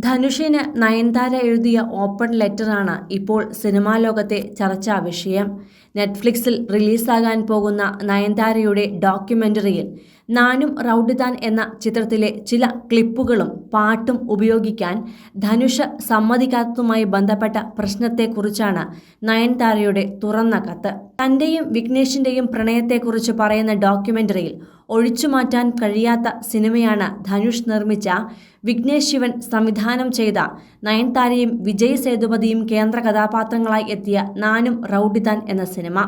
ധനുഷിന് നയൻതാര എഴുതിയ ഓപ്പൺ ലെറ്ററാണ് ഇപ്പോൾ സിനിമാ ലോകത്തെ ചർച്ചാ വിഷയം. നെറ്റ്ഫ്ലിക്സിൽ റിലീസാകാൻ പോകുന്ന നയൻതാരയുടെ ഡോക്യുമെന്ററിയിൽ നാനും റൌഡിതാൻ എന്ന ചിത്രത്തിലെ ചില ക്ലിപ്പുകളും പാട്ടും ഉപയോഗിക്കാൻ ധനുഷ് സമ്മതിക്കാത്തതുമായി ബന്ധപ്പെട്ട പ്രശ്നത്തെക്കുറിച്ചാണ് നയൻതാരയുടെ തുറന്ന കത്ത്. തന്റെയും വിഘ്നേഷിന്റെയും പ്രണയത്തെക്കുറിച്ച് പറയുന്ന ഡോക്യുമെന്ററിയിൽ ഒഴിച്ചുമാറ്റാൻ കഴിയാത്ത സിനിമയാണ് ധനുഷ് നിർമ്മിച്ച വിഘ്നേഷ് ശിവൻ സംവിധാനം ചെയ്ത നയൻതാരയും വിജയ് സേതുപതിയും കേന്ദ്ര കഥാപാത്രങ്ങളായി എത്തിയ നാനും റൌഡിതാൻ എന്ന സിനിമ.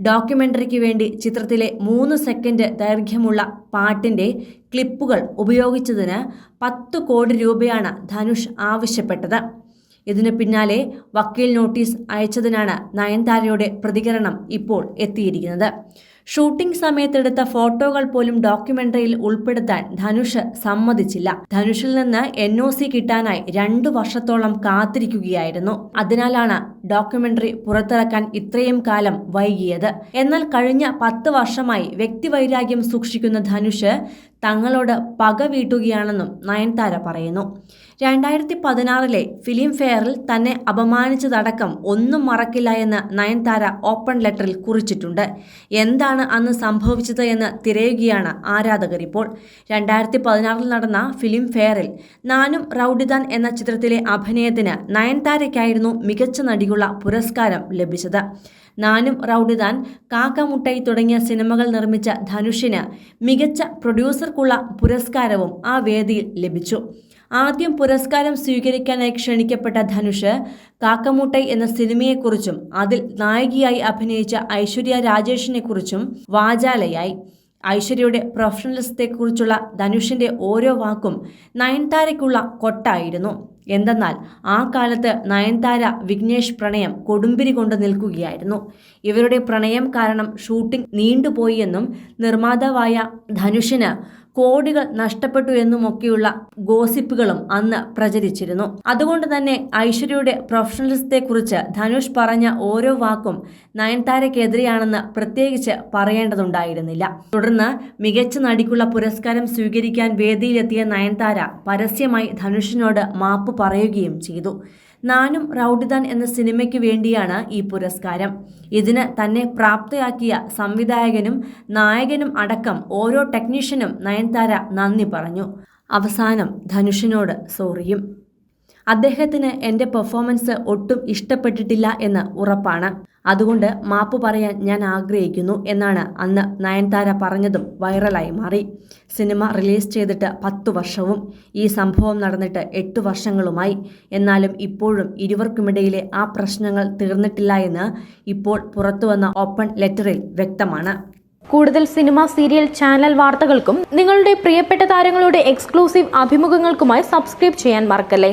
ഡോക്യുമെന്ററിക്ക് വേണ്ടി ചിത്രത്തിലെ 3 സെക്കൻഡ് ദൈർഘ്യമുള്ള പാട്ടിന്റെ ക്ലിപ്പുകൾ ഉപയോഗിച്ചതിന് 10 കോടി രൂപയാണ് ധനുഷ് ആവശ്യപ്പെട്ടത്. ഇതിന് പിന്നാലെ വക്കീൽ നോട്ടീസ് അയച്ചതിനാണ് നയൻതാരയുടെ പ്രതികരണം ഇപ്പോൾ എത്തിയിരിക്കുന്നത്. ഷൂട്ടിംഗ് സമയത്തെടുത്ത ഫോട്ടോകൾ പോലും ഡോക്യുമെന്ററിയിൽ ഉൾപ്പെടുത്താൻ ധനുഷ് സമ്മതിച്ചില്ല. ധനുഷിൽ നിന്ന് NOC കിട്ടാനായി 2 വർഷത്തോളം കാത്തിരിക്കുകയായിരുന്നു. അതിനാലാണ് ഡോക്യുമെന്ററി പുറത്തിറക്കാൻ ഇത്രയും കാലം വൈകിയത്. എന്നാൽ കഴിഞ്ഞ 10 വർഷമായി വ്യക്തിവൈരാഗ്യം സൂക്ഷിക്കുന്ന ധനുഷ് തങ്ങളോട് പക വീട്ടുകയാണെന്നും നയൻതാര പറയുന്നു. 2016 ഫിലിം ഫെയറിൽ തന്നെ അപമാനിച്ചതടക്കം ഒന്നും മറക്കില്ല എന്ന് നയൻതാര ഓപ്പൺ ലെറ്ററിൽ കുറിച്ചിട്ടുണ്ട്. എന്താണ് അന്ന് സംഭവിച്ചത് എന്ന് തിരയുകയാണ് ആരാധകർ ഇപ്പോൾ. 2016 നടന്ന ഫിലിം ഫെയറിൽ നാനും റൌഡിതാൻ എന്ന ചിത്രത്തിലെ അഭിനയത്തിന് നയൻതാരയ്ക്കായിരുന്നു മികച്ച നടിക്കുള്ള പുരസ്കാരം ലഭിച്ചത്. നാനും റൌഡിതാൻ, കാക്കമുട്ടൈ തുടങ്ങിയ സിനിമകൾ നിർമ്മിച്ച ധനുഷിന് മികച്ച പ്രൊഡ്യൂസർക്കുള്ള പുരസ്കാരവും ആ വേദിയിൽ ലഭിച്ചു. ആദ്യം പുരസ്കാരം സ്വീകരിക്കാനായി ക്ഷണിക്കപ്പെട്ട ധനുഷ് കാക്കമുട്ടൈ എന്ന സിനിമയെക്കുറിച്ചും അതിൽ നായികയായി അഭിനയിച്ച ഐശ്വര്യ രാജേഷിനെക്കുറിച്ചും വാചാലയായി. ഐശ്വര്യയുടെ പ്രൊഫഷണലിസത്തെക്കുറിച്ചുള്ള ധനുഷിന്റെ ഓരോ വാക്കും നയൻതാരയ്ക്കുള്ള കൊട്ടായിരുന്നു. എന്തെന്നാൽ ആ കാലത്ത് നയൻതാര വിഘ്നേഷ് പ്രണയം കൊടുമ്പിരി കൊണ്ട് നിൽക്കുകയായിരുന്നു. ഇവരുടെ പ്രണയം കാരണം ഷൂട്ടിംഗ് നീണ്ടുപോയി എന്നും നിർമ്മാതാവായ ധനുഷിന് കോടികൾ നഷ്ടപ്പെട്ടു എന്നുമൊക്കെയുള്ള ഗോസിപ്പുകളും അന്ന് പ്രചരിച്ചിരുന്നു. അതുകൊണ്ട് തന്നെ ഐശ്വര്യയുടെ പ്രൊഫഷണലിസത്തെക്കുറിച്ച് ധനുഷ് പറഞ്ഞ ഓരോ വാക്കും നയൻതാരയ്ക്കെതിരെയാണെന്ന് പ്രത്യേകിച്ച് പറയേണ്ടതുണ്ടായിരുന്നില്ല. തുടർന്ന് മികച്ച നടിക്കുള്ള പുരസ്കാരം സ്വീകരിക്കാൻ വേദിയിലെത്തിയ നയൻതാര പരസ്യമായി ധനുഷിനോട് മാപ്പ് പറയുകയും ചെയ്തു. നാനും റൌഡിതാൻ എന്ന സിനിമയ്ക്ക് വേണ്ടിയാണ് ഈ പുരസ്കാരം. ഇതിന് തന്നെ പ്രാപ്തയാക്കിയ സംവിധായകനും നായകനും അടക്കം ഓരോ ടെക്നീഷ്യനും നയൻതാര നന്ദി പറഞ്ഞു. അവസാനം ധനുഷിനോട് സോറിയും. അദ്ദേഹത്തിന് എൻ്റെ പെർഫോമൻസ് ഒട്ടും ഇഷ്ടപ്പെട്ടിട്ടില്ല എന്ന് ഉറപ്പാണ്. അതുകൊണ്ട് മാപ്പ് പറയാൻ ഞാൻ ആഗ്രഹിക്കുന്നു എന്നാണ് അന്ന് നയൻതാര പറഞ്ഞതും വൈറലായി മാറി. സിനിമ റിലീസ് ചെയ്തിട്ട് 10 വർഷവും ഈ സംഭവം നടന്നിട്ട് 8 വർഷങ്ങളുമായി. എന്നാലും ഇപ്പോഴും ഇരുവർക്കുമിടയിലെ ആ പ്രശ്നങ്ങൾ തീർന്നിട്ടില്ല എന്ന് ഇപ്പോൾ പുറത്തുവന്ന ഓപ്പൺ ലെറ്ററിൽ വ്യക്തമാണ്. കൂടുതൽ സിനിമ, സീരിയൽ, ചാനൽ വാർത്തകൾക്കും നിങ്ങളുടെ പ്രിയപ്പെട്ട താരങ്ങളുടെ എക്സ്ക്ലൂസീവ് അഭിമുഖങ്ങൾക്കുമായി സബ്സ്ക്രൈബ് ചെയ്യാൻ മറക്കല്ലേ.